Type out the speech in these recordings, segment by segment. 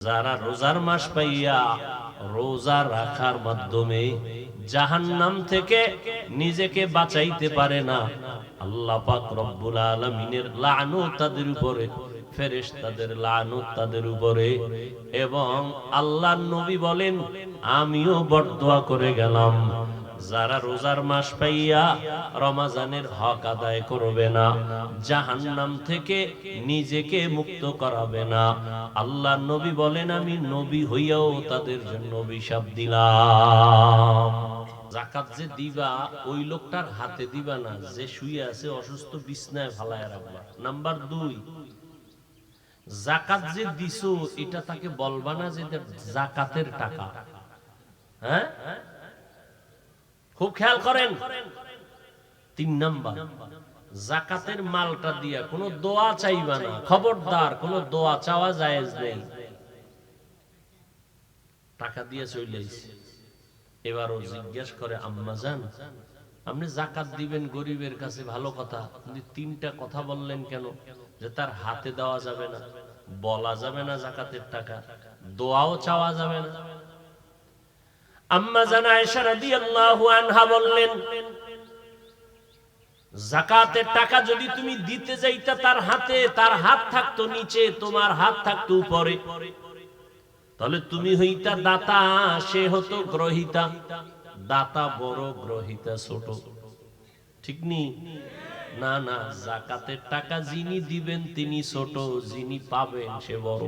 যারা রোজার মাস পাইয়া রোজা রাখার মাধ্যমে জাহান্নাম থেকে নিজেকে বাঁচাইতে পারে না, আল্লাহ পাক রব্বুল আলামিনের লানত তাদের উপরে, ফেরেশতাদের লানত তাদের উপরে। এবং আল্লাহর নবী বলেন, আমিও বরদোয়া করে গেলাম, যারা রোজার মাস পাইয়া রমজানের হক আদায় করবে না, জাহান্নাম থেকে নিজেকে মুক্ত করাবে না, আল্লাহ নবী বলেন আমি নবী হইয়াও তাদের জন্য অভিশাপ দিলাম। যাকাত যে দিবা ওই লোকটার হাতে দিবা না যে শুয়ে আছে অসুস্থ বিছনায় ফালায় রাখবা। নাম্বার 2, যাকাত যে দিছো এটা তাকে বলবা না যে যাকাতের টাকা। হ্যাঁ, খুব খেয়াল করেন। 3 নাম্বার, যাকাতের মালটা দিয়া কোনো দোয়া চাইবা না, খবরদার কোনো দোয়া চাওয়া জায়েজ নেই। টাকা দিয়ে চলে আইছে, এবারও জিজ্ঞেস করে আম্মা জান আপনি যাকাত দিবেন গরিবের কাছে, ভালো কথা, কিন্তু 3টা কথা বললেন কেন? যে তার হাতে দেওয়া যাবে না, বলা যাবে না যাকাতের টাকা, দোয়াও চাওয়া যাবে না। আম্মা জান আয়েশা রাদিয়াল্লাহু আনহা বললেন, যাকাতের টাকা যদি তুমি দিতে যাইতা তার হাতে, তার হাত থাকতো নিচে, তোমার হাত থাকতো উপরে, তাহলে তুমি হইতা দাতা, সে হতো গ্রহিতা। দাতা বড়, গ্রহিতা ছোট, ঠিক নি? না না, যাকাতের টাকা যিনি দিবেন তিনি ছোট, যিনি পাবেন সে বড়।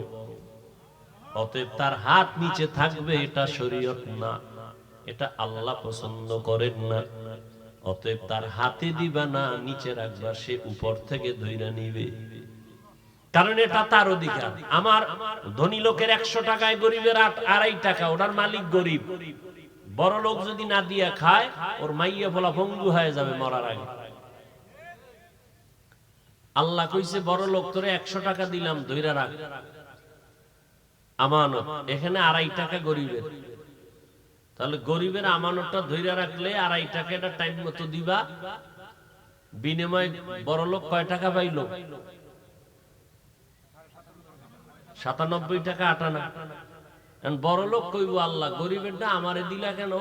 অতএব তার হাত নিচে থাকবে, এটা শরীয়ত না, এটা আল্লাহ পছন্দ করেন না। অতএব তার হাতে দিবা না, নিচে রাখবা, সে উপর থেকে ধইরা নিবে, কারণ এটা তার অধিকার। আমার ধনী লোকের 100 টাকায় গরিবের 2.5 টাকা, ওটার মালিক গরিব। বড় লোক যদি না দিয়া খায়, ওর মাইয়া ফলা ভঙ্গু হয়ে যাবে মরার আগে। আল্লাহ কইছে বড় লোক তোরে 100 টাকা দিলাম, ধইরা রাখ, আমানত। এখানে 2.5 টাকা গরিবের, তাহলে গরিবের আমানতটা ধইরা রাখলে 2.5 টাকা এটা টাইম মতো দিবা, বিনিময়ে বড় লোক কয় টাকা পাইলো? 97 টাকা 8 আনা। বড় লোক কইব আল্লাহ গরিবেরটা আমারে দিলা কেন?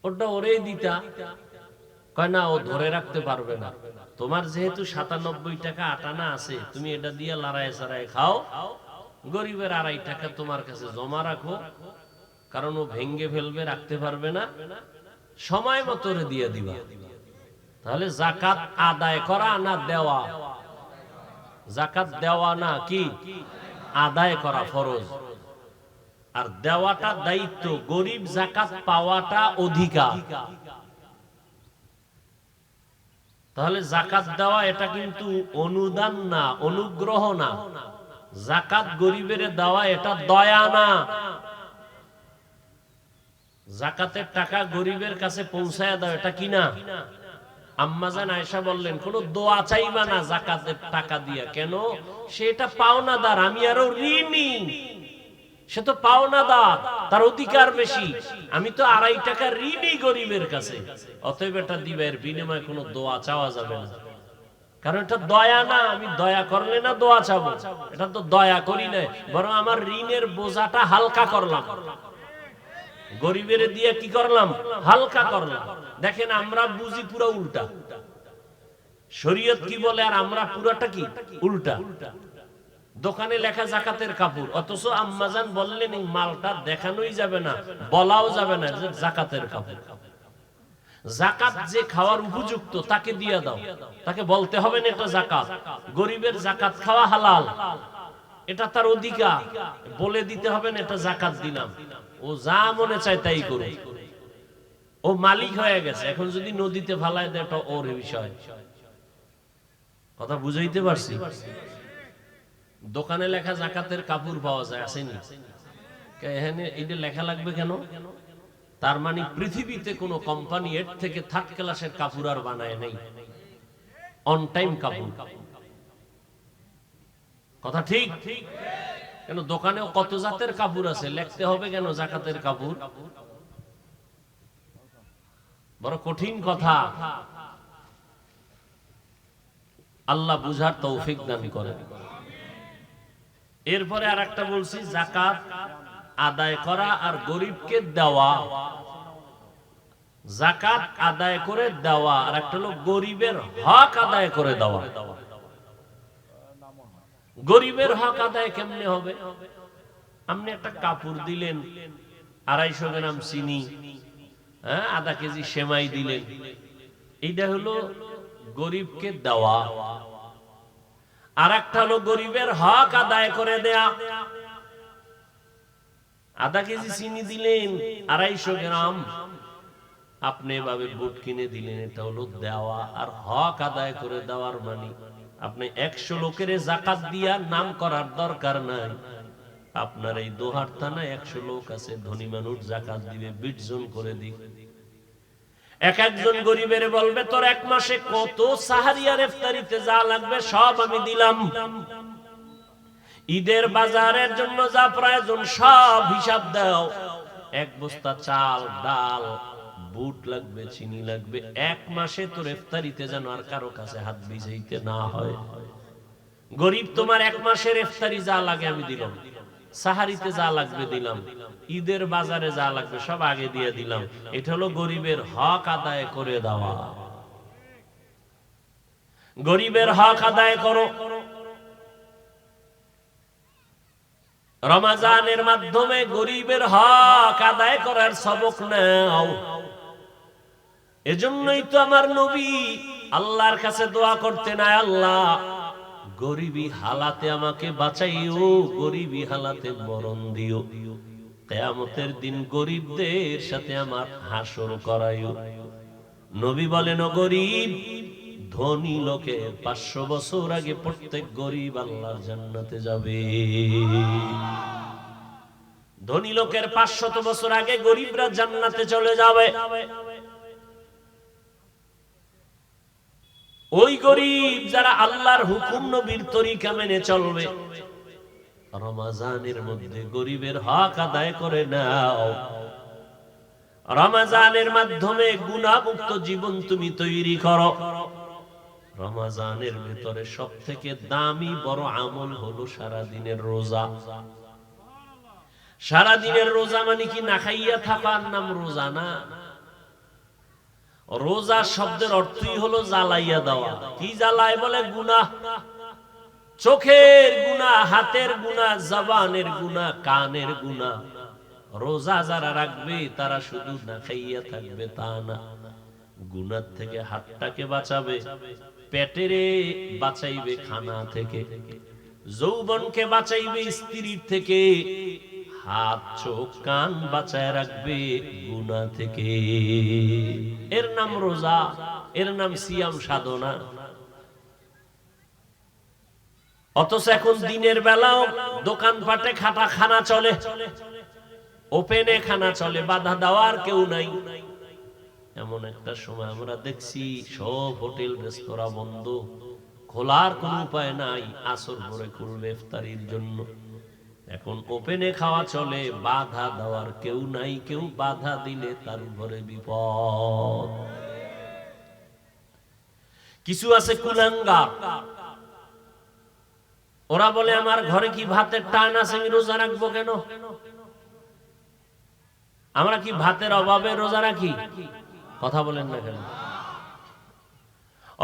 ওটা ওরেই দিতা। কয় না, ও ধরে রাখতে পারবে না, তোমার যেহেতু 97 টাকা 8 আনা আছে, তুমি এটা দিয়ে লড়াই সারায় খাও, গরিবের 2.5 টাকা তোমার কাছে জমা রাখো, কারণ ও ভেঙ্গে ফেলবে, রাখতে পারবে না, সময় মতো দিয়ে দিবা। তাহলে যাকাত আদায় করা না দেওয়া? যাকাত দেওয়া না কি আদায় করা ফরজ, আর দেওয়াটা দায়িত্ব। গরিব যাকাত পাওয়াটা অধিকার। তাহলে যাকাত দেওয়া এটা কিন্তু অনুদান না, অনুগ্রহ না। যাকাত গরিবের দেওয়া এটা দয়া না। যাকাতের টাকা গরিবের কাছে পৌঁছায়া দাও, এটা কি না? আম্মা জান আয়েশা বললেন, কোন দোয়া চাইবা না যাকাতের টাকা দিয়া। কেন? সেটা পাওনাদার, আমি আরো ঋণী, সে তো পাওনাদার, তার অধিকার বেশি, আমি তো 2.5 টাকা ঋণী গরিবের কাছে। অতএব এটা দিবে, এর বিনিময়ে কোনো দোয়া চাওয়া যাবে না, কারণ এটা দয়া না। আমি দয়া করলে না দোয়া চাবো, এটা তো দয়া করি না, বরং আমার ঋণের বোঝাটা হালকা করলাম, গরিবের দিয়ে কি করলাম? হালকা করলাম। দেখেন আমরা বুঝি পুরো উল্টা, শরীয়ত কি বলে আর আমরা পুরাটা কি উল্টা। দোকানে লেখা যাকাতের কাপড়, অথচ আম্মাজান বললেন এই মালটা দেখানোই যাবে না, বলাও যাবে না যে যাকাতের কাপড়। যাকাত যে খাওয়ার উপযুক্ত তাকে দিয়ে দাও, তাকে বলতে হবে না এটা যাকাত। গরিবের যাকাত খাওয়া হালাল, এটা তার অধিকার, বলে দিতে হবে না এটা যাকাত দিলাম। ও যা মনে চায় তাই করে, ও মালিক হয়ে গেছে। এখন যদি নদীতে ফালায় দেয় এটা ওর বিষয়। কথা বুঝাইতে পারছি? দোকানে লেখা যাকাতের কাপড় পাওয়া যায়, আসেনি? এখানে এটা লেখা লাগবে কেন? তার মানে পৃথিবীতে কোন কোম্পানি এর থেকে 3rd ক্লাসের কাপড় আর বানায় নাই, অন টাইম কাপড়। কথা ঠিক? কেন দোকানেও কত জাতের কাপড় আছে, লিখতে হবে কেন যাকাতের কাপড়? বড় কঠিন কথা। আল্লাহ বুঝার তৌফিক দান করেন। এরপরে আর একটা বলছি যাকাত আদায় করা আর গরিবকে দেওয়া। যাকাত আদায় করে দেওয়া আর একটা হলো গরিবের হক আদায় করে দেওয়া। গরিবের হক আদায় কেমনে হবে? আপনি একটা কাপড় দিলেন, 250 গ্রাম চিনি, আধা কেজি সেমাই দিলেন, এইটা হলো গরিবকে দেওয়া। আর একটা হলো গরিবের হক আদায় করে দেয়া। আধা কেজি চিনি দিলেন, 250 গ্রাম আপনি এভাবে বুট কিনে দিলেন, এটা হলো দেওয়া। আর হক আদায় করে দেওয়ার মানে আপনি 100 লোকের যাকাত দিয়া নাম করার দরকার নাই। আপনার এই দোহার থানায় 100 লোক আছে, ধনী মানুষ যাকাত দিবে, 20 জন করে দিক। এক একজন গরিবের বলবে তোর 1 মাসে কত সাহারি আর ইফতারিতে যা লাগবে সব আমি দিলাম, ঈদের বাজারের জন্য যা প্রয়োজন সব হিসাব দাও। 1 বস্তা চাল, ডাল, বুট লাগবে, চিনি লাগবে, 1 মাসে তোর ইফতারিতে যেন আর কারো কাছে হাত ভিজাইতে না হয়। গরিব তোমার 1 মাসের ইফতারি যা লাগে আমি দিলাম, সাহারিতে যা লাগবে দিলাম, ঈদের বাজারে যা লাগবে সব আগে দিয়ে দিলাম। এটা হলো গরিবের হক আদায় করে দেওয়া। গরিবের হক আদায় করো। রমজানের মাধ্যমে গরিবের হক আদায় করার সবক নাও। এজন্যই তো আমার নবী আল্লাহর কাছে দোয়া করতেন, আয় আল্লাহ গরিবী হালাতে আমাকে বাঁচাইও, গরিবী হালাতে মরণ দিও, কিয়ামতের দিন গরিবদের সাথে আমার হাসর করাইও। নবী বলেন, ও গরিব, ধনী লোকে 500 বছর আগে প্রত্যেক গরিব আল্লাহর জান্নাতে যাবে। ধনী লোকের 500 বছর আগে গরিবরা জান্নাতে চলে যাবে। ওই গরিব যারা আল্লাহর হুকুম নবীর তরিকা মেনে চলবে, রমজানের মধ্যে গরিবের হক আদায় করে নাও। রমজানের মাধ্যমে গুনাহমুক্ত জীবন তুমি তৈরি করো। রমজানের ভিতরে সবথেকে দামি বড় আমল হলো সারাদিনের রোজা। সারাদিনের রোজা মানে কি না খাইয়া থাকার নাম রোজা না। রোজা শব্দের অর্থই হলো জ্বালাইয়া দেওয়া। কি জ্বালায়? বলে গুনাহ। চোখের গুনাহ, হাতের গুনাহ, জবানের গুনাহ, কানের গুনাহ। রোজা যারা রাখবে তারা শুধু না খাইয়া থাকবে তা না, গুনাহ থেকে হাতটাকে বাঁচাবে, পেটেরে বাঁচাইবে খানা থেকে, যৌবনকে বাঁচাইবে স্ত্রীর থেকে, হাত চোখ কান বাঁচায় রাখবে গুনাহ থেকে। এর নাম রোজা, এর নাম সিয়াম সাধনা। অথচ এখন দিনের বেলাও দোকানপাটে খানা চলে, ওপেনে খানা চলে, বাধা দেওয়ার কেউ নাই। এমন একটা সময় আমরা দেখছি সব হোটেল রেস্তোরাঁ বন্ধ, খোলার কোন উপায় নাই, আসর পরে খুলবে ইফতারির জন্য। এখন ওপেনে খাওয়া চলে, বাধা দেওয়ার কেউ নাই, কেউ বাধা দিলে তার উপরে বিপদ। কিছু আছে কুলাঙ্গার, ওরা বলে আমার ঘরে কি ভাতের টান আছে, আমি রোজা রাখবো কেন? আমরা কি ভাতের অভাবে রোজা রাখি? কথা বলেন না কেন?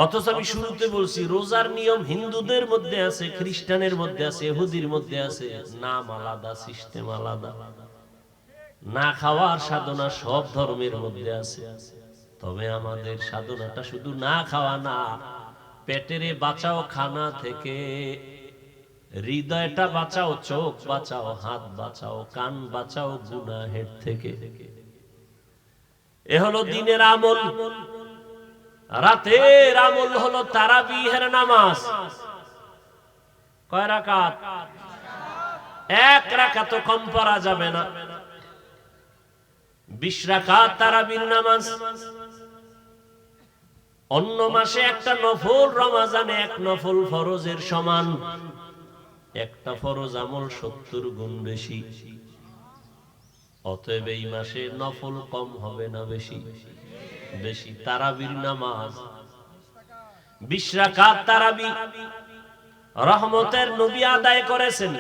অথচ আমি শুরুতে বলছি রোজার নিয়ম হিন্দুদের মধ্যে আছে, খ্রিস্টানের মধ্যে আছে, ইহুদির মধ্যে আছে, নাম আলাদা, সিস্টেম আলাদা। না খাওয়ার সাধনা সব ধর্মের মধ্যে আছে। তবে আমাদের সাধনাটা শুধু না খাওয়া না, পেটেরে বাঁচাও খানা থেকে, হৃদয়টা বাঁচাও, চোখ বাঁচাও, হাত বাঁচাও, কান বাঁচাও গুনাহের থেকে। এ হলো দিনের আমল। রাতের আমল হলো তারাবিহের নামাজ। কয় রাকাত? 1 রাকাত কম পড়া যাবে না। 20 রাকাত তারাবির নামাজ। অন্য মাসে একটা নফল, রমজানে 1 নফল ফরজের সমান। একটা ফরজ আমল 70 গুণ বেশি। অতএব এই মাসে নফল কম হবে না বেশি? বেশি। তারাবির নামাজ 20 রাকাত তারাবি, রহমতের নবী আদায় করেছেন।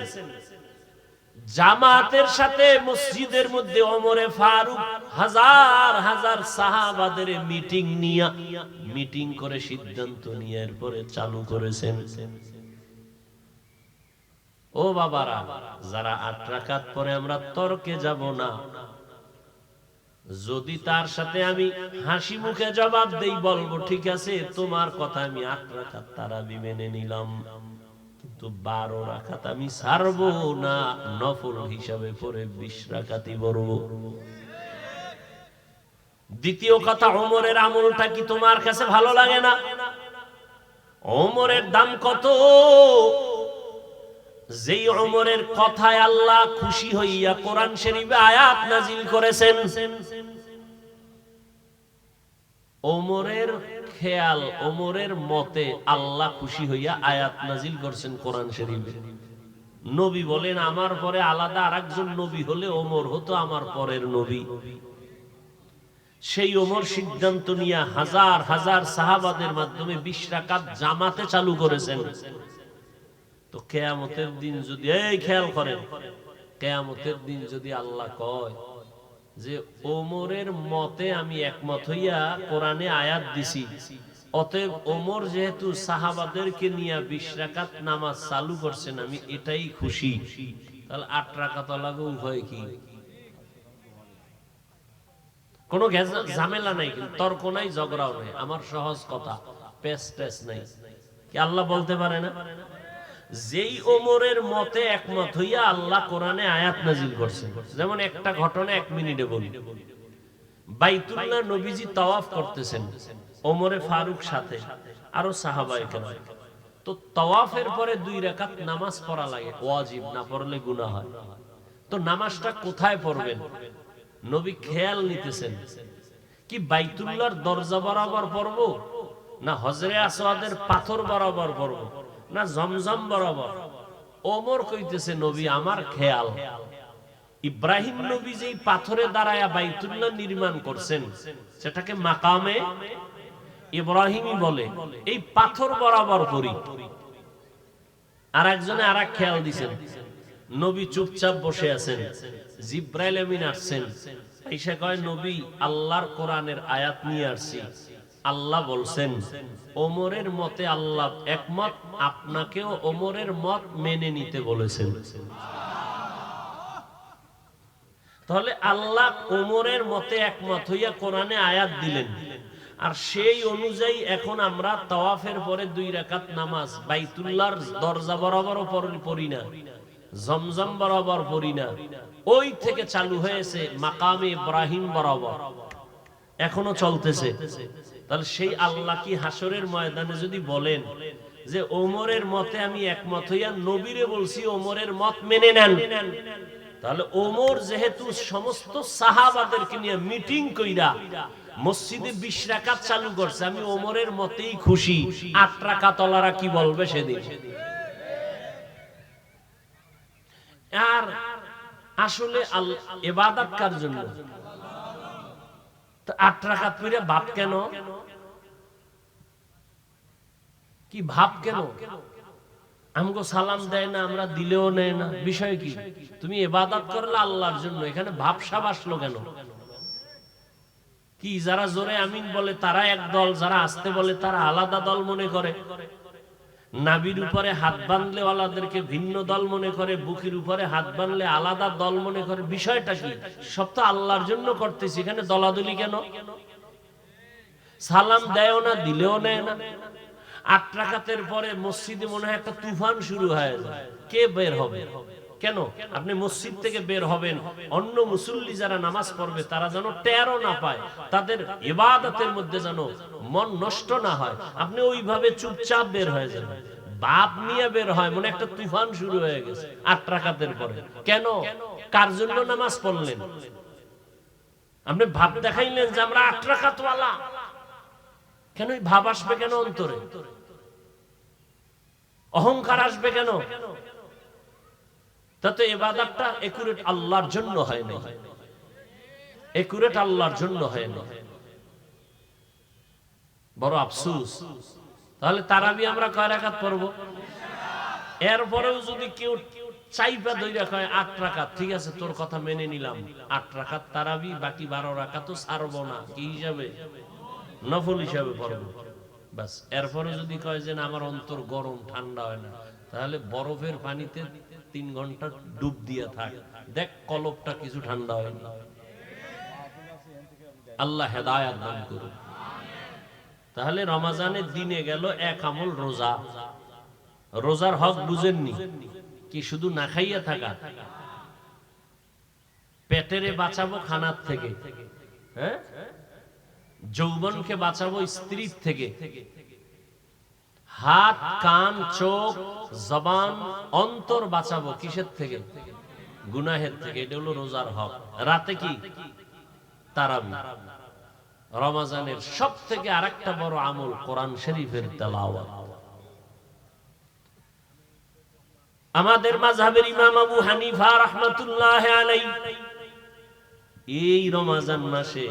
জামাতের সাথে মসজিদের মধ্যে ওমরে ফারুক হাজার হাজার সাহাবাদের মিটিং করে সিদ্ধান্ত নিয়ে এরপরে চালু করেছেন। ও বাবারা, যারা 8 রাকাত পরে আমরা তর্কে যাব না, যদি তার সাথে আমি হাসি মুখে জবাব দেই, বলবো ঠিক আছে তোমার কথা আমি 8 রাকাত তারাবি মেনে নিলাম, কিন্তু 12 রাকাত আমি ছাড়বো না, নফল হিসাবে পরে 20 রাকাতই পড়বো। দ্বিতীয় কথা, ওমরের আমলটা কি তোমার কাছে ভালো লাগে না? ওমরের দাম কত? যেই ওমরের কথায় আল্লাহ খুশি হইয়া কোরআন শরীফে আয়াত নাজিল করেছেন। ওমরের খেয়াল, ওমরের মতে আল্লাহ খুশি হইয়া আয়াত নাজিল করছেন কোরআন শরীফে। নবী বলেন আমার পরে আলাদা আরেকজন নবী হলে ওমর হতো আমার পরের নবী। সেই ওমর সিদ্ধান্ত নিয়ে হাজার হাজার সাহাবাদের মাধ্যমে 20 রাকাত জামাতে চালু করেছেন। তো কিয়ামতের দিন যদি, এই খেয়াল করেন, কিয়ামতের দিন যদি আল্লাহ কয় যে ওমরের মতে আমি একমত হইয়া কোরআনে আয়াত দিছি, অতএব ওমর যেহেতু সাহাবাদেরকে নিয়ে 20 রাকাত নামাজ চালু করছেন, আমি এটাই খুশি, তাহলে 8 রাকাত লাগবে। উভয় কি কোনো ঝামেলা নাই, কিন্তু তর্ক নাই, ঝগড়াও নাই, আমার সহজ কথা, পেস টেস নাই। কি আল্লাহ বলতে পারে না? যেই ওমরের মতে একমত হইয়া আল্লাহ কোরআনে আয়াত নাজিল করছেন। যেমন একটা ঘটনা 1 মিনিটে বলি। বাইতুল্লাহ নবীজি তাওয়াফ করতেছেন, ওমরে ফারুক সাথে, আরো সাহাবায়ে কেরাম। তো তাওয়াফের পরে 2 রাকাত নামাজ পড়া লাগে, ওয়াজিব, না পড়লে গুনাহ হয়। তো নামাজটা কোথায় পড়বেন? নবী খেয়াল নিতেছেন, কি বাইতুল্লাহর দরজা বরাবর পড়বো, না হজরে আসওয়াদের পাথর বরাবর পড়বো, না জমজম বরাবর? ওমর কইতেছে নবী আমার খেয়াল, ইব্রাহিম নবী যেই পাথরে দাঁড়ায়া বাইতুল্লাহ নির্মাণ করছেন সেটাকে মাকামে ইব্রাহিমই বলে, এই পাথর বরাবর পড়ি। আর একজনে আরেক খেয়াল দিছেন, নবী চুপচাপ বসে আছেন, জিব্রাইল আমিন আসছেন, এসে কয় নবী আল্লাহর কোরআনের আয়াত নিয়ে আসছি, আল্লাহ বলছেন ওমরের মতে আল্লাহ একমত, আপনাকেও ওমরের মত মেনে নিতে বলেছেন। তাহলে আল্লাহ ওমরের মতে একমত হইয়া কোরআনে আয়াত দিলেন, আর সেই অনুযায়ী এখন আমরা তাওয়াফের পরে 2 রাকাত নামাজ বাইতুল্লাহর দরজা বরাবর পড়ি না, জমজম বরাবর পড়ি না, ওই থেকে চালু হয়েছে মাকামে ইব্রাহিম বরাবর, এখনো চলতেছে। তাহলে সেই আল্লাহ কি হাসরের ময়দানে যদি বলেন যে ওমরের মতে আমি একমত হইয়া নবীরে বলছি ওমরের মত মেনে নেন, তাহলে ওমর যেহেতু সমস্ত সাহাবাদেরকে নিয়ে মিটিং কইরা মসজিদে 20 রাকাত চালু করছে, আমি ওমরের মতেই খুশি, 8 রাকাত ওয়ালারা কি বলবে সেদিন? আর আসলে ইবাদত কার জন্য? 8 রাকাত পড়ে ভাব কেন? কি ভাব কেন? আমগো সালাম দেয় না, আমরা দিলেও নেয় না, বিষয় কি? তুমি ইবাদত করলে আল্লাহর জন্য, এখানে ভাবসাব আসলো কেন? কি যারা জোরে আমিন বলে তারা এক দল, যারা আস্তে বলে তারা আলাদা দল মনে করে, নাভির উপরে হাত বাঁধলে ওয়ালাদেরকে ভিন্ন দল মনে করে, বুকের উপরে হাত বাঁধলে আলাদা দল মনে করে, বিষয়টা কি? সব তো আল্লাহর জন্য করতেছি, এখানে দলাদলি কেন? সালাম দেয়ও না, দিলেও নেয় না। 8 রাকাতের পরে মসজিদে মনে হয় একটা তুফান শুরু হয়ে যায়, কে বের হবে? কেন? আপনি মসজিদ থেকে বের হবেন, অন্য মুসল্লি যারা নামাজ পড়বে তারা যেন টেরও না পায়, তাদের ইবাদতের মধ্যে যেন মন নষ্ট না হয়, আপনি ওইভাবে চুপচাপ বের হয়ে যাবেন। বাপ নিয়ে বের হয়, মনে একটা তুফান শুরু হয়ে গেছে 8 রাকাতের পরে। কেন? কার জন্য নামাজ পড়লেন? আপনি ভাব দেখাইলেন যে আমরা 8 রাকাত ওয়ালা, কেন? ভাব আসবে কেন অন্তরে? অহংকার আসবে কেন? তাতে ইবাদতটা একুরেট আল্লাহর জন্য হয় না, একুরেট আল্লাহর জন্য হয় না, বড় আফসোস। তাহলে তারাবি আমরা কয় রাকাত পড়ব? এরপরেও যদি কেউ চাইপা ধইরা কয় 8 রাকাত, ঠিক আছে তোর কথা মেনে নিলাম, 8 রাকাত তারাবি, বাকি 12 রাকাত তো ছাড়বো না, কি হিসাবে? নফল হিসাবে পড়বো। বাস, এরপরে যদি কয় যে না আমার অন্তর গরম, ঠান্ডা হয় না, তাহলে বরফের পানিতে 3 ঘন্টা ডুব দিয়া থাক, দেখ কলবটা কিছু ঠান্ডা হয় না। আল্লাহ হেদায়েত দান করুন। তাহলে রমজানের দিনে গেল এক আমল রোজা। রোজার হক বুঝেননি কি? শুধু না খাইয়া থাকা। পেটেরে বাঁচাবো খানার থেকে, হ্যাঁ, যৌবনকে বাঁচাবো স্ত্রীর থেকে, হাত কান চোখ জবান অন্তর বাঁচাবো কিসের থেকে? গুনাহের থেকে। এটা হলো রোজার হক। রাতে কি? তারাবি। রমজানের সব থেকে আরেকটা বড় আমল কোরআন শরীফের তেলাওয়াত। আমাদের মাযহাবের ইমাম আবু হানিফা রাহমাতুল্লাহি আলাইহি এই রমজান মাসে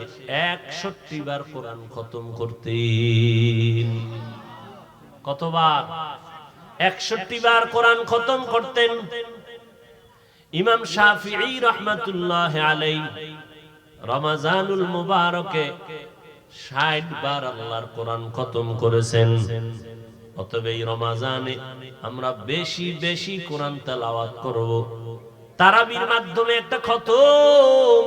61 বার কোরআন খতম করতেন। কতবার? 61 বার কোরআন খতম করতেন। ইমাম শাফিঈ রাহমাতুল্লাহি আলাইহি রমজানুল মুবারকে 60 বার আল্লাহর কোরআন খতম করেছেন। অতএব এই রমজানে আমরা বেশি বেশি কোরআন তেলাওয়াত করব। তারাবির মাধ্যমে একটা খতম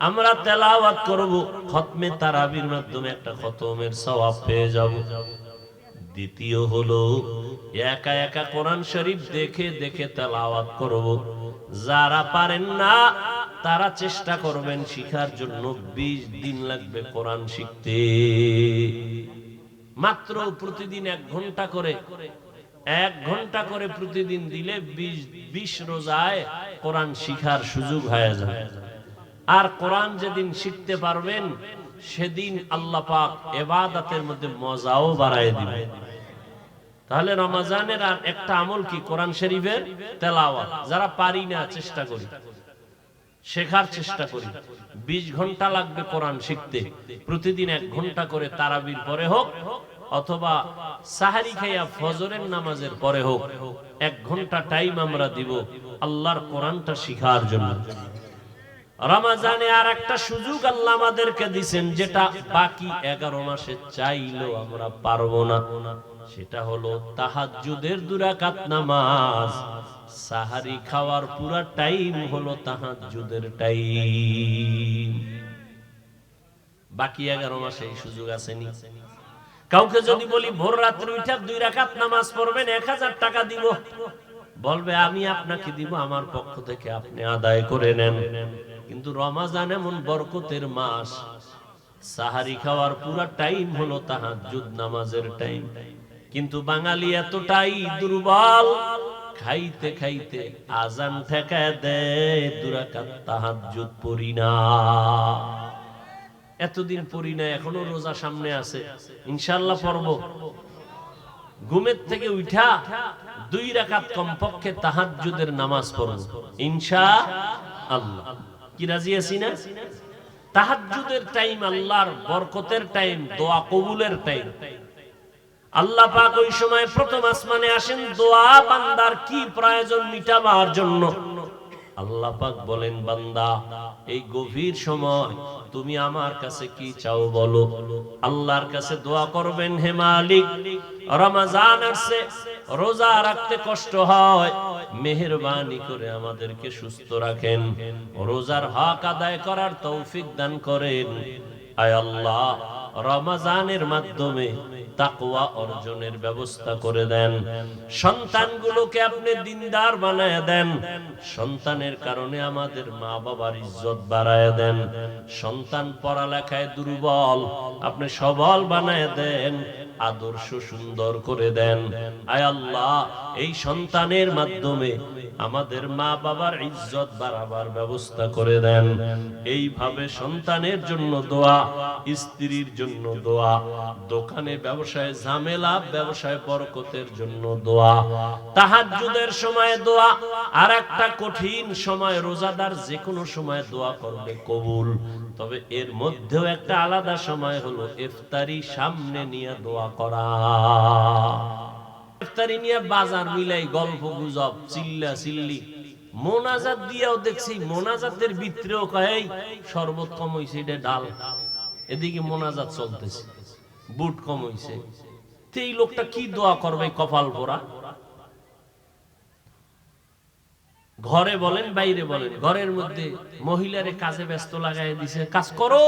আমরা তেলাওয়াত করব, খতমে তারাবির মাধ্যমে একটা খতমের সওয়াব পেয়ে যাব। দ্বিতীয় হলো একা একা কোরআন শরীফ দেখে দেখে তেলাওয়াত করব। যারা পারেন না তারা চেষ্টা করবেন শিখার জন্য। 20 দিন লাগবে কোরআন শিখতে। মাত্র প্রতিদিন 1 ঘন্টা করে, 1 ঘন্টা করে প্রতিদিন দিলে 20 রোজায় কোরআন শিখার সুযোগ হয়ে যায়। আর কোরআন যেদিন শিখতে পারবেন সেদিন আল্লাহ পাক ইবাদতের মধ্যে মজাও বাড়ায় দিবেন। তাহলে রমজানের আর একটা আমল কি? কোরআন শরীফের তেলাওয়াত। যারা পারি না চেষ্টা করি, শেখার চেষ্টা করি। 20 ঘন্টা লাগবে কোরআন শিখতে। প্রতিদিন 1 ঘন্টা করে তারাবির পরে হোক অথবা সাহারি খাইয়া ফজরের নামাজের পরে হোক, 1 ঘন্টা টাইম আমরা দিব আল্লাহর কোরআনটা শিখার জন্য। রমজানে আর একটা সুযোগ আল্লাহ আমাদেরকে দিবেন, যেটা বাকি 11 মাসে চাইলেও আমরা পারবো না। সেটা হলো তাহাজ্জুদের 2 রাকাত নামাজ। সাহারি খাওয়ার পুরা টাইম হলো তাহাজ্জুদের টাইম। বাকি 11 মাসে এই সুযোগ আসেনি। কাউকে যদি বলি ভোর রাত্রে উঠে 2 রাকাত নামাজ পড়বেন, 1000 টাকা দিব, বলবে আমি আপনাকে দিব, আমার পক্ষ থেকে আপনি আদায় করে নেন। কিন্তু রমজান এমন বরকতের মাস, সাহারি খাওয়ার পুরা টাইম হলো তাহাজ্জুদ নামাজের টাইম। কিন্তু বাঙালি এতটাই দুর্বল, খাইতে খাইতে আজান ঠেকায় দেয়, 2 রাকাত তাহাজ্জুদ পড়ি না। এতদিন পড়ি না, এখনো রোজা সামনে আছে, ইনশাআল্লাহ পড়ব। ঘুমের থেকে উঠা 2 রাকাত কমপক্ষে তাহাজ্জুদের নামাজ পড়ব ইনশাআল্লাহ। কি রাজি আছি না? তাহাজ্জুদের টাইম আল্লাহর বরকতের টাইম, দোয়া কবুলের টাইম। আল্লাহ পাক ওই সময় প্রথম আসমানে আসেন দোয়া বান্দার কি প্রয়োজন মিটাবার জন্য। আল্লাহ পাক বলেন, বান্দা এই গভীর সময় তুমি আমার কাছে কি চাও বলো। আল্লাহর কাছে দোয়া করবেন, হে মালিক রমজান আসছে, রোজা রাখতে কষ্ট হয়, মেহেরবানি করে আমাদেরকে সুস্থ রাখেন, রোজার হক আদায় করার তৌফিক দান করেন। আয় আল্লাহ রমজানের মাধ্যমে তাকওয়া অর্জনের ব্যবস্থা করে দেন। সন্তানগুলোকে আপনি দিনদার বানায় দেন। সন্তানের কারণে আমাদের মা বাবার ইজ্জত বাড়ায় দেন। সন্তান পড়ালেখায় দুর্বল, আপনি সবল বানায় দেন, আদর্শ সুন্দর করে দেন। আয় আল্লাহ এই সন্তানের মাধ্যমে আমাদের মা বাবার ইজ্জত বাড়াবার ব্যবস্থা করে দেন। এইভাবে সন্তানের জন্য দোয়া, স্ত্রীর জন্য দোয়া, দোকানে ব্যবসায় ঝামেলা, ব্যবসায় বরকতের জন্য দোয়া, তাহাজ্জুদের সময় দোয়া। আর একটা কঠিন সময়, রোজাদার যে কোনো সময় দোয়া করলে কবুল, তবে এর মধ্যেও একটা আলাদা সময় হলো ইফতারি সামনে নিয়ে দোয়া করা। ইফতারি নিয়ে বাজার মিলাই গল্প গুজব চিল্লা চিল্লি মোনাজাত দিয়েও দেখছি মোনাজাতের ভিতরেও কয় শরবত কম হইছে এটা ডাল এদিকে মোনাজাত চলতেছে বুট কম হইছে এই লোকটা কি দোয়া করবে কপাল পোড়া ঘরে বলেন বাইরে বলেন ঘরের মধ্যে মহিলারে কাজে ব্যস্ত লাগাই দিছে কাজ করো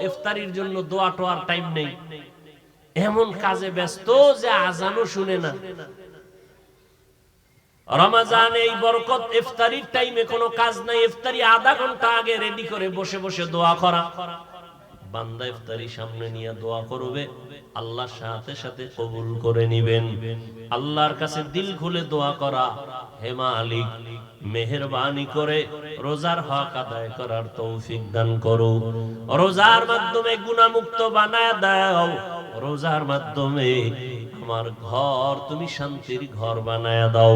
ইফতারির জন্য দোয়া টোয়ার টাইম নেই এমন কাজে ব্যস্ত যে আজানও শুনে না রমজান এই বরকত ইফতারির টাইমে কোনো কাজ নাই ইফতারি আধা ঘন্টা আগে রেডি করে বসে বসে দোয়া করা বান্দা ইফতারি সামনে নিয়ে দোয়া করবে আল্লাহর সাথে সাথে কবুল করে নেবেন আল্লাহর কাছে দিল খুলে দোয়া করা হে মালিক মেহেরবানি করে রোজার হক আদায় করার তৌফিক দান করো রোজার মাধ্যমে গুনাহ মুক্ত বানায় দাও রোজার মাধ্যমে আমার ঘর তুমি শান্তির ঘর বানায়া দাও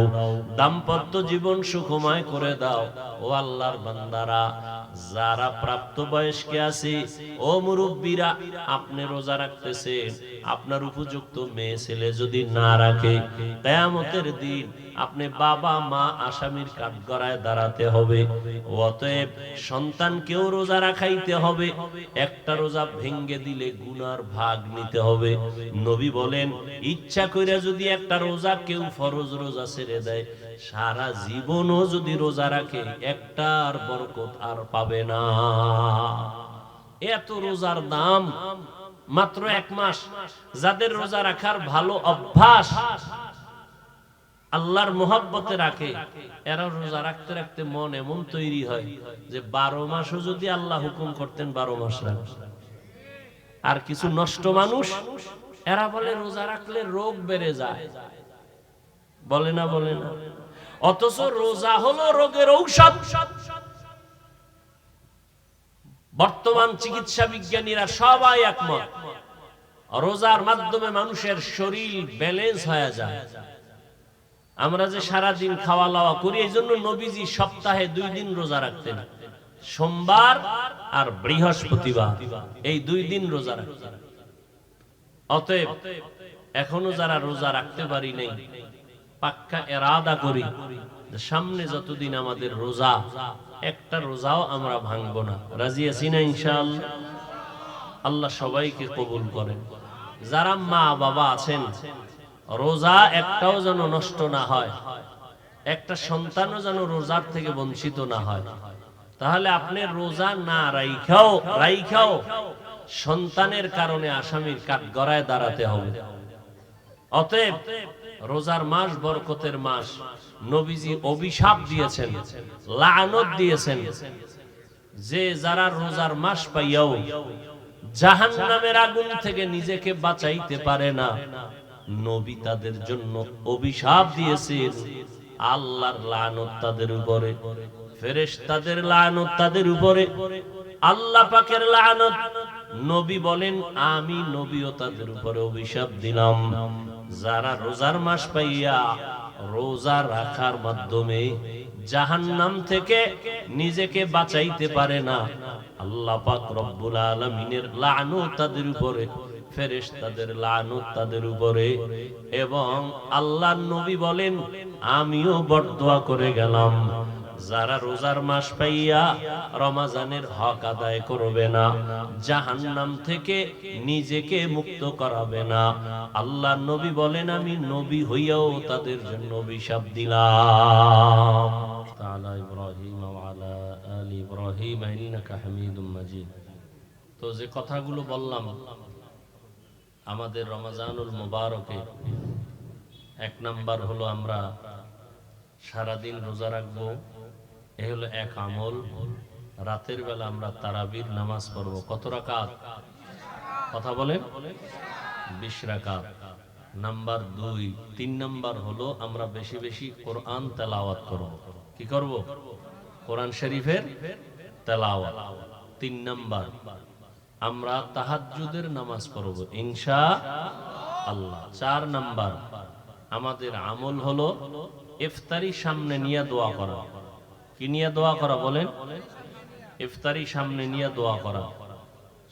দাম্পত্য জীবন সুখময় করে দাও ও আল্লাহর বান্দারা যারা প্রাপ্ত বয়স্কে আছে ও মুরব্বীরা আপনি রোজা রাখতেছেন আপনার উপযুক্ত মেয়ে ছেলে যদি না রাখে কিয়ামতের দিন আপনি বাবা মা আসামির কাঠগড়ায় দাঁড়াতে হবে অতএব সন্তানকেও রোজা রাখাইতে হবে একটা রোজা ভেঙ্গে দিলে গুনার ভাগ নিতে হবে নবী বলেন ইচ্ছা কইরা যদি একটা রোজা কেউ ফরজ রোজা ছেড়ে দেয় সারা জীবনও যদি রোজা রাখে একটার বরকত আর পাবে না এত রোজার দাম মাত্র 1 মাস যাদের রোজা রাখার ভালো অভ্যাস আল্লাহর মোহাব্বতে রাখে এরা রোজা রাখতে রাখতে মন এমন তৈরি হয় যে 12 মাসও যদি আল্লাহ হুকুম করতেন 12 মাস রাখবে আর কিছু নষ্ট মানুষ এরা বলে রোজা রাখলে রোগ বেড়ে যায় বলে না অথচ রোজা হলো রোগের ঔষধ বর্তমান চিকিৎসা বিজ্ঞানীরা সবাই একমত রোজার মাধ্যমে মানুষের শরীর ব্যালেন্স হয়ে যায় আমরা যে সারা দিন খাওয়া দাওয়া করি এইজন্য নবীজি সপ্তাহে 2 দিন রোজা রাখতেন সোমবার আর বৃহস্পতিবার এই 2 দিন রোজা রাখতেন অতএব এখনো যারা রোজা রাখতে পারি নাই পাক্কা ইরাদা করি সামনে যতদিন আমাদের রোজা একটা রোজাও আমরা ভাঙবো না রাজি আছি না ইনশাআল্লাহ আল্লাহ সবাইকে কবুল করেন যারা মা বাবা আছেন রোজা একটাও যেন নষ্ট না হয় একটা সন্তানও যেন রোজার থেকে বঞ্চিত না হয় তাহলে আপনি রোজা না রাইখাও সন্তানের কারণে আসামির কাঠগড়ায় দাঁড়াতে হবে অতএব রোজার মাস বরকতের মাস নবীজি অভিশাপ দিয়েছেন লানত দিয়েছেন যে যারা রোজার মাস পাইয়াও জাহান্নামের আগুন থেকে নিজেকে বাঁচাইতে পারে না নবী তাদের জন্য অভিশাপ দিয়েছেন আল্লাহর লানত তাদের উপরে ফেরেশতাদের লানত তাদের উপরে আল্লাহ পাকের লানত নবী বলেন আমি নবীও তাদের উপরে অভিশাপ দিলাম যারা রোজার মাস পাইয়া রোজা রাখার মাধ্যমে জাহান্নাম থেকে নিজেকে বাঁচাইতে পারে না আল্লাহ পাক রব্বুল আলামিনের লানত তাদের উপরে ফেরেশতাদের লানত তাদের উপরে এবং আল্লাহর নবী বলেন আমিও বরদোয়া করে গেলাম যারা রোজার মাস পাইয়া রমজানের হক আদায় করবে না জাহান্নাম থেকে নিজেকে মুক্ত করাবে না আল্লাহর নবী বলেন আমি নবী হইয়াও তাদের জন্য অভিশাপ দিলাম তাআলা ইব্রাহিম ওয়া আলা আলি ইব্রাহিম ইন্নাকা হামিদুম মাজিদ তো যে কথাগুলো বললাম আমাদের রমজানুল মুবারকে 1 নাম্বার হলো আমরা সারা দিন রোজা রাখবো এই হলো এক আমল রাতের বেলা আমরা তারাবির নামাজ পড়ব কত রাকাত কথা বলেন 20 রাকাত নাম্বার 2 3 নাম্বার হলো আমরা বেশি বেশি কোরআন তেলাওয়াত করব কি করব কোরআন শরীফের তেলাওয়াত 3 নাম্বার আমরা তাহাজ্জুদের নামাজ পড়ব ইনশাআল্লাহ 4 নাম্বার আমাদের আমল হলো ইফতারি সামনে নিয়ে দোয়া করা কি নিয়ে দোয়া করা বলেন ইফতারি সামনে নিয়ে দোয়া করা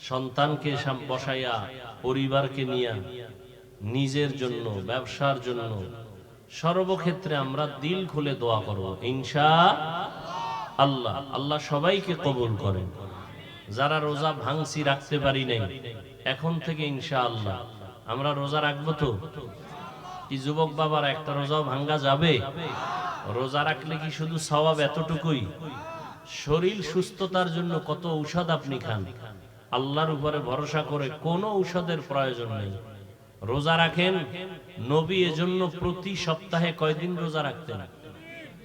সন্তানকে বসাইয়া পরিবারকে নিয়ে নিজের জন্য ব্যবসার জন্য সর্বক্ষেত্রে আমরা দিল খুলে দোয়া করব ইনশাআল্লাহ। আল্লাহ সবাইকে কবুল করেন। যারা রোজা ভাঙছি রাখতে পারি নাই, এখন থেকে ইনশাআল্লাহ আমরা রোজা রাখবো তো? কি যুবক বাবারা একটা রোজাও ভাঙ্গা যাবে? রোজা রাখলে কি শুধু সওয়াব এতটুকুই? শরীর সুস্থতার জন্য কত ঔষধ আপনি খান, আল্লাহর উপরে ভরসা করে কোনো ঔষধের প্রয়োজন নেই। রোজা রাখেন। নবী এজন্য প্রতি সপ্তাহে কয়দিন রোজা রাখতেন?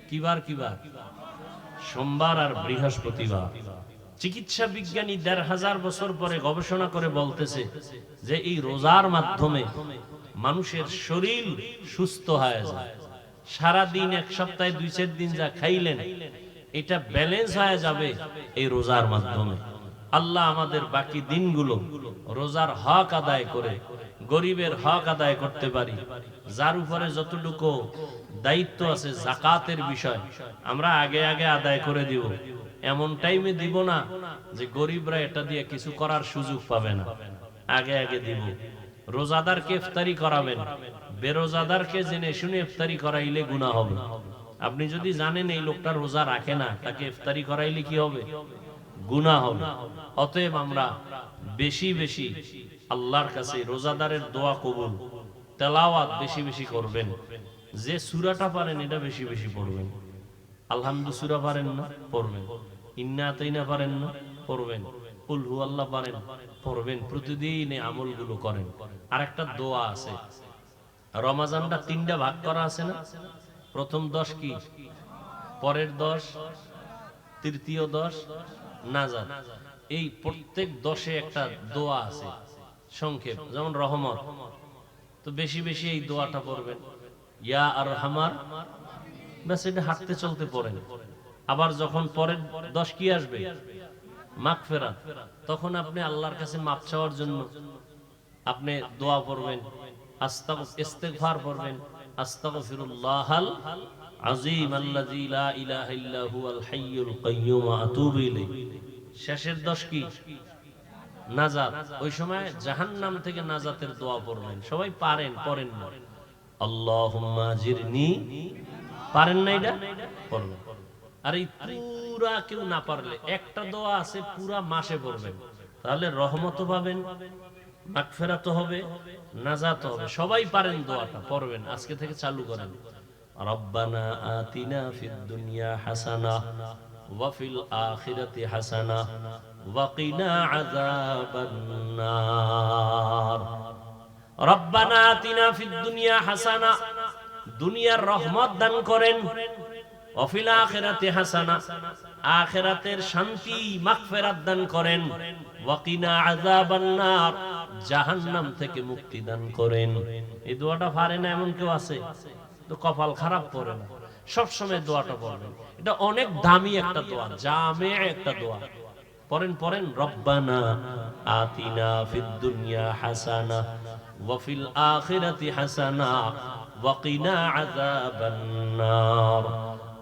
কিবার? সোমবার আর বৃহস্পতিবার। চিকিৎসা বিজ্ঞানী ১৫০০ বছর পরে গবেষণা করে বলতেছে যে এই রোজার মাধ্যমে মানুষের শরীর সুস্থ হয়ে যায়। সারাদিন এক সপ্তাহে ২-৪ দিন যা খাইলেন এটা ব্যালেন্স হয়ে যাবে এই রোজার মাধ্যমে। আল্লাহ আমাদের বাকি দিনগুলো রোজার হক আদায় করে গরিবের হক আদায় করতে পারি। যার উপরে যতটুকু দায়িত্ব আছে যাকাতের বিষয় আমরা আগে আগে আদায় করে দিব। এমন টাইমে দিব না যে গরিবরা এটা দিয়ে কিছু করার সুযোগ পাবে না, আগে আগে দিব। রোজাদারকে ইফতারি করাবেন, বেরোজাদারকে জেনে শুনে ইফতারি করাইলে গুনাহ হবে। আপনি যদি জানেন এই লোকটা রোজা রাখে না, তাকে ইফতারি করাইলে কি হবে? গুনাহ হবে। অতএব আমরা বেশি বেশি আল্লাহর কাছে রোজাদারের দোয়া কবুল, তেলাওয়াত বেশি বেশি করবেন। যে সূরাটা পারেন এটা বেশি বেশি পড়বেন। আলহামদুলিল্লাহ সূরা পারেন না, পড়বেন। ইন্না আতাইনা পারেন না, পড়বেন। কুল হুয়াল্লাহ পারেন, পড়বেন। প্রতিদিন এই আমলগুলো করেন। আর একটা দোয়া আছে, রমজানটা 3টা ভাগ করা আছে না? প্রথম 10 কি? পরের 10, তৃতীয় 10 নাজাত। এই প্রত্যেক 10-এ একটা দোয়া আছে সংক্ষেপ, যেমন রহমত। তো বেশি বেশি এই দোয়াটা পড়বেন, ইয়া আরহামার। ব্যাস এটা হাঁটতে চলতে পড়েন। আবার যখন পরের 10 কি আসবে? মাগফিরাত। তখন আপনি আল্লাহর কাছে মাপ চাওয়ার জন্য আপনি দোয়া পড়বেন, ইস্তিগফার পড়বেন, আস্তাগফিরুল্লাহাল আযীম আল্লাযী লা ইলাহা ইল্লা হুয়াল হাইয়ুল কাইয়্যুম ওয়া আতুবু ইলাইহি। শেষের 10 কি? নাজাত। ওই সময় জাহান্নাম থেকে নাজাতের দোয়া পড়বেন। সবাই পারেন, পড়েন না? আল্লাহুম্মা জিরনি, পারেন না? এটা পড়বেন। আর এই পুরা কেউ না পারলে একটা দোয়া আছে পুরা মাসে পড়বেন, তাহলে রহমতও পাবেন, মাগফিরাত হবে, নাজাত হবে। সবাই পারেন দোয়াটা, পড়বেন। আজকে থেকে চালু করেন। রব্বানা আতিনা ফিদ দুনিয়া হাসানাহ ওয়া ফিল আখিরাতি হাসানাহ ওয়া কিনা আযাবান নার। রব্বানা আতিনা ফিদ দুনিয়া হাসানাহ, দুনিয়ার রহমত দান করেন। ওয়া ফিল আখিরাতি হাসানাহ, আখিরাতের শান্তি মাগফিরাত দান করেন। ওয়া কিনা আযাবান নার, জাহান্নাম থেকে মুক্তি দান করেন। এই দোয়াটা পারে না এমন কেউ আছে? তো কপাল খারাপ করে না, সব সময় দোয়াটা পড়বেন। এটা অনেক দামি একটা দোয়া, জামে একটা দোয়া। পড়েন। রব্বানা আতিনা ফিদ দুনিয়া হাসানাহ ওয়া ফিল আখিরাতি হাসানাহ ওয়া কিনা আযাবান নার।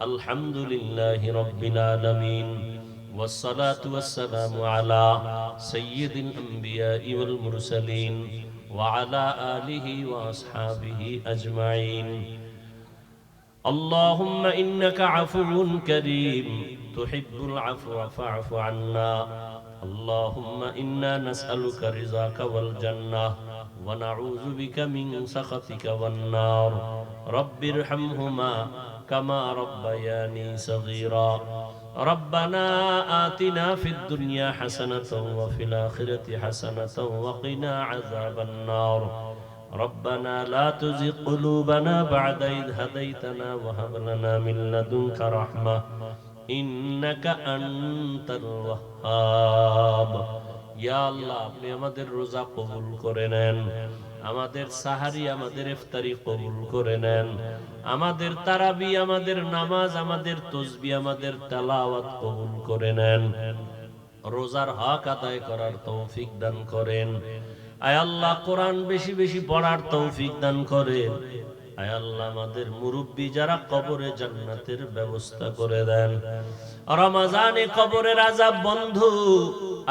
আলহামদুলিল্লাহি রাব্বিল আলামিন والصلاة والسلام على سيد الأنبياء والمرسلين وعلى آله وأصحابه أجمعين. اللهم إنك عفو كريم تحب العفو فاعف عنا. اللهم إنا نسألك رضاك والجنة ونعوذ بك من سخطك والنار. رب ارحمهما كما ربياني صغيرا. ربنا آتنا في الدنيا حسنة وفي الآخرة حسنة وقنا عذاب النار. ربنا لا تزغ قلوبنا بعد إذ هديتنا وهب لنا من لدنك رحمة إنك أنت الوهاب. يا الله আপনি আমাদের রোজা কবুল করে নেন, আমাদের সাহারি, আমাদের ইফতারি কবুল করে নেন, আমাদের তারাবি, আমাদের নামাজ, আমাদের তাসবিহ, আমাদের তেলাওয়াত কবুল করে নেন। রোজার হক আদায় করার তৌফিক দান করেন। আয় আল্লাহ কোরআন বেশি বেশি পড়ার তৌফিক দান করেন। আয় আল্লাহ আমাদের মুরব্বি যারা কবরে জান্নাতের ব্যবস্থা করে দেন। রমজানে কবরের আযাব বন্ধ।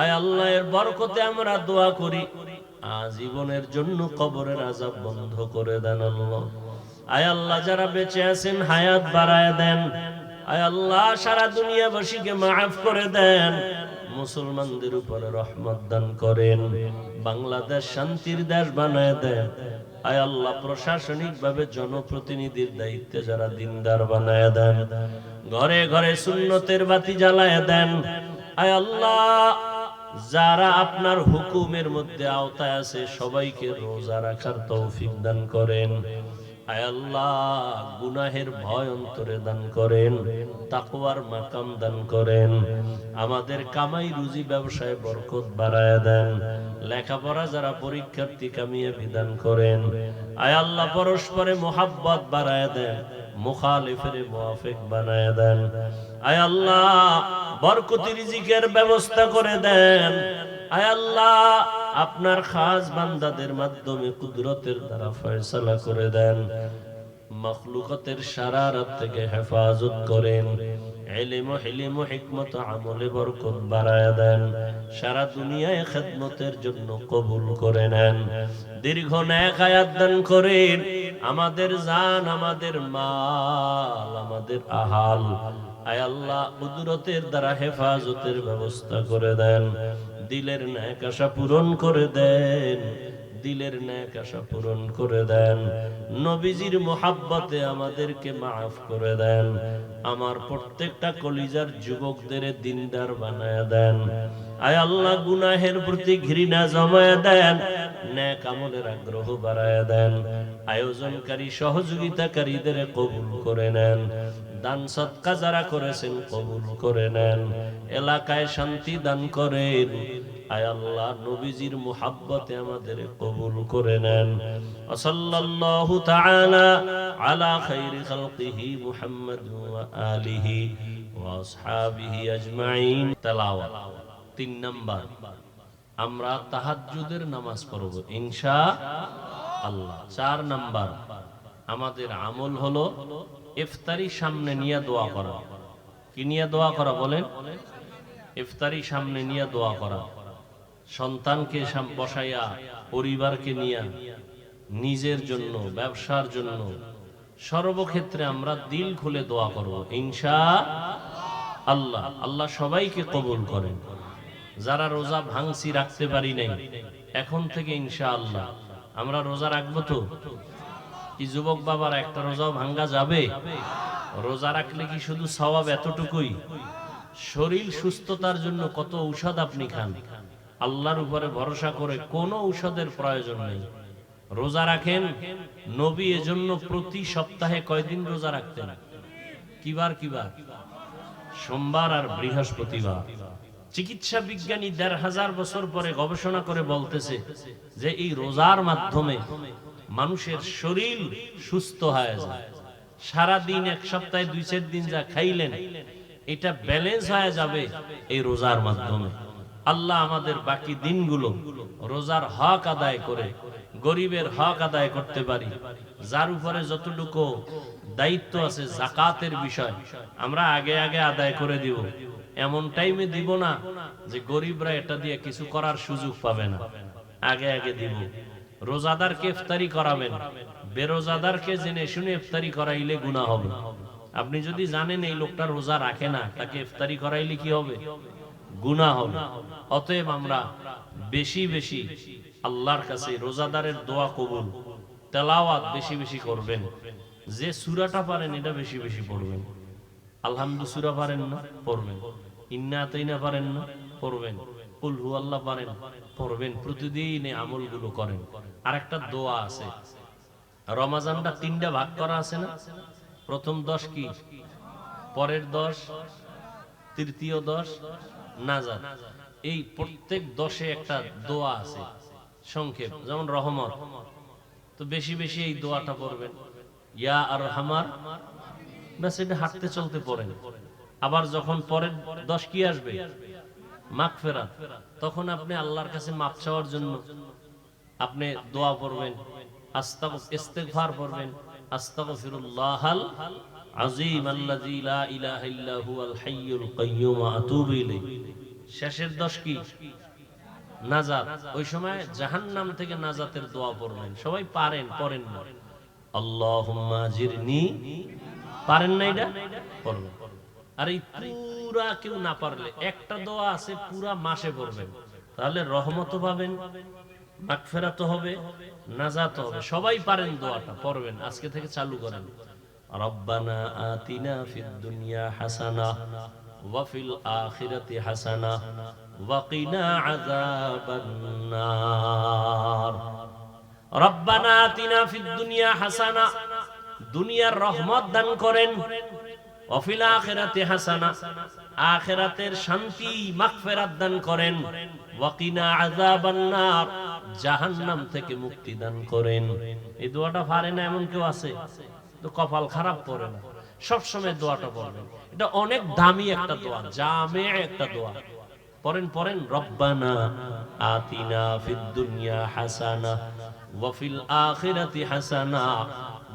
আয় আল্লাহ এর বরকতে আমরা দোয়া করি, আজীবনের জন্য কবরের আযাব বন্ধ করে দেন আল্লাহ। আয় আল্লাহ যারা বেঁচে আছেন হায়াত বাড়ায় দেন। আয় আল্লাহ সারা দুনিয়াবাসীকে মাফ করে দেন, মুসলমানদের উপরে রহমত দান করেন, বাংলাদেশ শান্তির দেশ বানায় দেন। আয় আল্লাহ প্রশাসনিক ভাবে জনপ্রতিনিধির দায়িত্বে যারা দিনদার বানায় দেন, ঘরে ঘরে সুন্নতের বাতি জ্বালায় দেন। আয় আল্লাহ যারা আপনার হুকুমের মধ্যে আওতায় আছে সবাইকে রোজা রাখার তৌফিক দান করেন। আয় আল্লাহ গুনাহের ভয় অন্তরে দান করেন, তাকওয়ার মাকাম দান করেন। আমাদের কামাই রুজি ব্যবসায় বরকত বাড়ায় দেন। লেখাপড়া যারা পরীক্ষার্থী কামিয়াবি দান করেন। আয় আল্লাহ পরস্পরে মোহাব্বত বাড়ায় দেন, মুখালিফের মুআফিক বানায় দেন। আয় আল্লাহ বরকতি রিজিকের ব্যবস্থা করে দেন। আয় আল্লাহ আপনার খাস বান্দাদের মাধ্যমে কুদরতের দ্বারা ফয়সালা করে দেন, মাখলুকাতের শারারত থেকে হেফাজত করেন, ইলম ও হিলম ও হিকমত আমলে বরকত বাড়ায় দেন। সারা দুনিয়ায় খেদমতের জন্য কবুল করে নেন। দীর্ঘ নেক হায়াত দান করেন। আমাদের জান, আমাদের মাল, আমাদের আহাল আয় আল্লাহ কুদরতের দ্বারা হেফাজতের ব্যবস্থা করে দেন। দিলের নেক আশা পূরণ করে দেন, দিলের নেক আশা পূরণ করে দেন। নবীজির মোহাব্বতে আমাদেরকে মাফ করে দেন। আমার প্রত্যেকটা কলিজার যুবকদের দিনদার বানায় দেন। আয় আল্লাহ গুনাহের প্রতি ঘৃণা জমায় দেন, নেক আমলের আগ্রহ বাড়ায় দেন। আয়োজনকারী সহযোগিতাকারীদের কবুল করে নেন। দান সদকা যারা করেছেন কবুল করে নেন। এলাকায় শান্তি দান করেন। আয় আল্লাহ নবীজির মুহাব্বতে আমাদের কবুল করে নেন। সাল্লাল্লাহু তাআলা আলা খাইরি খালকিহি মুহাম্মদ ওয়া আলিহি ওয়া আসহাবিহি আজমাইন। তেলাওয়াত 3 নাম্বার আমরা তাহাজ্জুদের নামাজ পড়ব ইনশাআল্লাহ। 4 নাম্বার আমাদের আমল হলো ইফতারি সামনে নিয়ে দোয়া করা। কি নিয়ে দোয়া করা বলেন? ইফতারি সামনে নিয়ে দোয়া করা। সন্তানকে বসাইয়া, পরিবারকে নিয়ে, নিজের জন্য, ব্যবসার জন্য, সর্বক্ষেত্রে আমরা দিল খুলে দোয়া করব ইনশাআল্লাহ। আল্লাহ সবাইকে কবুল করেন। যারা রোজা ভাঙছি, রাখতে পারি নাই, এখন থেকে ইনশাআল্লাহ আমরা রোজা রাখবো। তো কি যুবক বাবার একটা রোজাও ভাঙ্গা যাবে? রোজা রাখলে কি শুধু সওয়াব এতটুকুই? শরীর সুস্থতার জন্য কত ঔষধ আপনি খান। আল্লাহর উপরে ভরসা করে কোনো ঔষধের প্রয়োজন নেই। রোজা রাখেন। নবী এজন্য প্রতি সপ্তাহে কয়দিন রোজা রাখতেন? কিবার কিবার? সোমবার আর বৃহস্পতিবার। চিকিৎসা বিজ্ঞানী ১৫০০ বছর পরে গবেষণা করে বলতেছে যে এই রোজার মাধ্যমে মানুষের শরীর সুস্থ হয়ে যায়। সারা দিন, এক সপ্তাহে ২-৪ দিন যা খাইলেন এটা ব্যালেন্স হয়ে যাবে এই রোজার মাধ্যমে। আল্লাহ আমাদের বাকি দিনগুলো রোজার হক আদায় করে গরিবের হক আদায় করতে পারি। যার উপরে যতটুকু দায়িত্ব আছে যাকাতের বিষয় আমরা আগে আগে আদায় করে দিব। এমন টাইমে দিব না যে গরিবরা এটা দিয়ে কিছু করার সুযোগ পাবে না। আগে আগে দিব। রোজাদারকে ইফতারি করাবেন, বেরোজাদারকে জেনে শুনে ইফতারি করাইলে গুনাহ হবে। আপনি যদি জানেন এই লোকটা রোজা রাখে না, তাকে ইফতারি করাইলে কি হবে? গুনাহ হবে। অতএব আমরা বেশি বেশি আল্লাহর কাছে রোজাদারের দোয়া কবুল, তেলাওয়াত বেশি বেশি করবেন। যে সূরাটা পারেন এটা বেশি বেশি পড়বেন। আলহামদুলিল্লাহ সূরা পারেন না, পড়বেন। ইন্না আতাইনা পারেন না, পড়বেন। কুল হুয়াল্লাহ পারেন, পড়বেন। প্রতিদিন এই আমলগুলো করেন। আর একটা দোয়া আছে, রমজানটা 3টা ভাগ করা আছে না? প্রথম 10 কি, পরের 10, তৃতীয় 10 নাজাত। এই প্রত্যেক 10-এ একটা দোয়া আছে সংক্ষেপ, যেমন রহমত। তো বেশি বেশি এই দোয়াটা পড়বেন, ইয়া আরহামার। ব্যাস এটা হাঁটতে চলতে পড়েন। আবার যখন পরের 10 কি আসবে, মাগফিরাত, তখন আপনি আল্লাহর কাছে মাপ চাওয়ার জন্য আপনি দোয়া পড়বেন, ইস্তিগফার পড়বেন, আস্তাগফিরুল্লাহাল আযীম আল্লাযী লা ইলাহা ইল্লা হুয়াল হাইয়ুল কাইয়্যুম ওয়া আতুবু ইলাইহি। শেষের 10 কি, নাজাত। ওই সময় জাহান্নাম থেকে নাজাতের দোয়া পড়বেন। সবাই পারেন, পড়েন না। আল্লাহুম্মা আজিরনি, পারেন না এটা পড়বেন। আর এই পুরা কেউ না পারলে একটা দোয়া আছে পুরা মাসে পড়বেন, তাহলে রহমত পাবেন, মাগফিরাত হবে, নাজাত হবে। সবাই পারেন দোয়াটা, পড়বেন, আজকে থেকে চালু করেন। রব্বানা আতিনা ফিদ দুনিয়া হাসানাহ ওয়া ফিল আখিরাতি হাসানাহ ওয়া কিনা আযাবান নার। রব্বানা আতিনা ফিদ দুনিয়া হাসানাহ, দুনিয়ার রহমত দান করেন, ওয়া ফিল আখিরাতি হাসানাহ, আখিরাতের শান্তি মাগফিরাত দান করেন, ওয়া কিনা আযাবান নার, জাহান্নাম থেকে মুক্তি দান করেন। এই দোয়াটা পারে না এমন কেউ আছে? তো কপাল খারাপ করে না, সব সময় দোয়াটা পড়বেন। এটা অনেক দামি একটা দোয়া, জামে একটা দোয়া। পড়েন পড়েন, রব্বানা আতিনা ফিদ দুনিয়া হাসানাহ ওয়া ফিল আখিরাতি হাসানাহ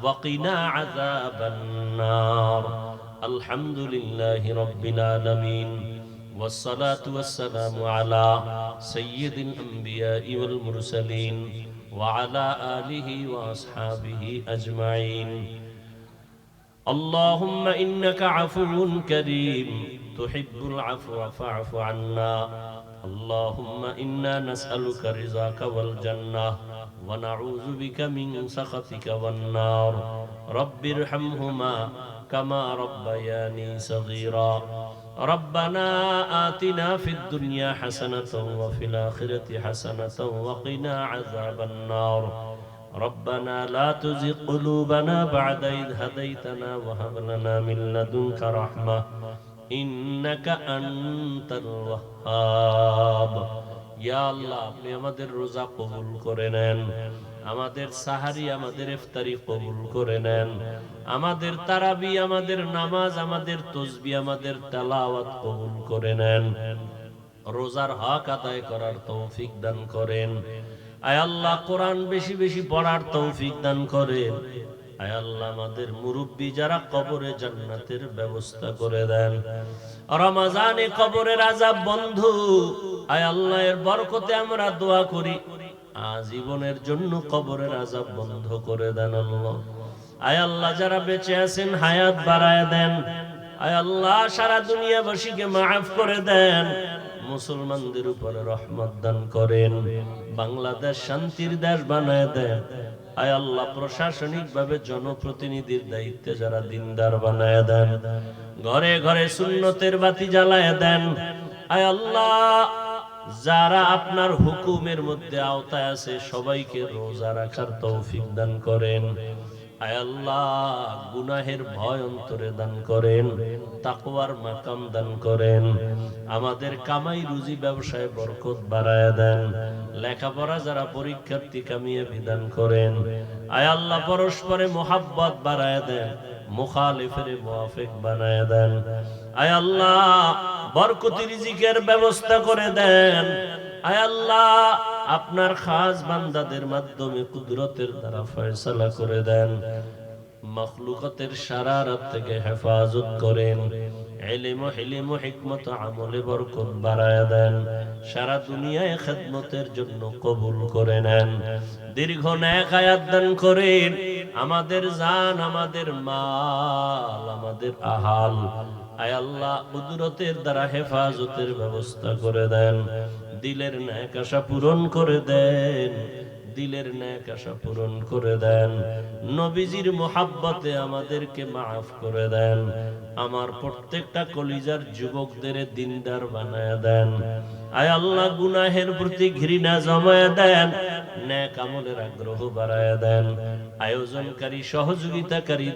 ওয়া কিনা আযাবান নার। আলহামদুলিল্লাহি রাব্বিল আলামিন ওয়াসসালাতু ওয়াসসালামু আলা সাইয়্যিদিল আমবিয়াই ওয়াল মুরসালিন ওয়া আলা আলিহি ওয়া আসহাবিহি আজমাইন। اللهم إنك عفو كريم تحب العفو فاعف عنا. اللهم إنا نسألك رضاك والجنة ونعوذ بك من سخطك والنار. رب ارحمهما كما ربياني صغيرا. ربنا آتنا في الدنيا حسنة وفي الآخرة حسنة وقنا عذاب النار. ربنا لا تزغ قلوبنا بعد إذ هديتنا وهب لنا من لدنك رحمة إنك أنت الوهاب. ইয়া আল্লাহ, আপনি আমাদের রোজা কবুল করে নেন, আমাদের সাহারি, আমাদের ইফতারি কবুল করে নেন, আমাদের তারাবি, আমাদের নামাজ, আমাদের তাসবিহ, আমাদের তেলাওয়াত কবুল করে নেন। রোজার হক আদায় করার তৌফিক দান করেন। আয় আল্লাহ, কোরআন বেশি বেশি পড়ার তৌফিক দান করেন। আয় আল্লাহ, আমাদের মুরব্বী যারা কবরে জান্নাতের ব্যবস্থা করে দেন। রমজানে কবরের আযাব বন্ধু, আয় আল্লাহ এর বরকতে আমরা দোয়া করি, আজীবনের জন্য কবরের আযাব বন্ধ করে দেন আল্লাহ। আয় আল্লাহ, যারা বেঁচে আছেন হায়াত বাড়ায় দেন। আয় আল্লাহ, সারা দুনিয়াবাসীকে মাফ করে দেন, মুসলমানদের উপরে রহমত দান করেন, বাংলাদেশ শান্তির দেশ বানায় দেন। আয় আল্লাহ, প্রশাসনিক ভাবে জনপ্রতিনিধির দায়িত্বে যারা দিনদার বানায় দেন, ঘরে ঘরে সুন্নতের বাতি জ্বালায় দেন। আয় আল্লাহ, যারা আপনার হুকুমের মধ্যে আওতায় আছে সবাইকে রোজা রাখার তৌফিক দান করেন। আয় আল্লাহ, গুনাহের ভয় অন্তরে দান করেন, তাকওয়ার মাকাম দান করেন। আমাদের কামাই রুজি ব্যবসায় বরকত বাড়ায় দেন। লেখাপড়া যারা পরীক্ষার্থী কামিয়ে বিধান করেন। আয় আল্লাহ, পরস্পরে মোহাব্বত বাড়ায় দেন, মুখালিফের মুওয়াফিক বানায় দেন। আয় আল্লাহ, বরকতি রিজিকের ব্যবস্থা করে দেন। আয় আল্লাহ, আপনার খাস বান্দাদের মাধ্যমে কুদরতের দ্বারা ফয়সালা করে দেন। মাখলুকাতের শারারত থেকে হেফাজত করেন। ইলম ও হিলম ও হিকমত আমলে বরকত বাড়ায় দেন। সারা দুনিয়ায় খিদমতের জন্য কবুল করে নেন। দীর্ঘ নেক হায়াত দান করেন। আমাদের জান, আমাদের মাল, আমাদের আহাল, আয় আল্লাহ কুদরতের দ্বারা হেফাজতের ব্যবস্থা করে দেন। দিলের নেক আশা পূরণ করে দেন, দিলের নেক আশা পূরণ করে দেন। নবীজির মোহাব্বতে আমাদেরকে মাফ করে দেন। আমার প্রত্যেকটা কলিজার যুবকদের দিনদার বানায় দেন। আয় আল্লাহ, গুনাহের প্রতি ঘৃণা জমায় দেন, নেক আমলের আগ্রহ বাড়ায় দেন। আয়োজনকারী, সহযোগিতাকারী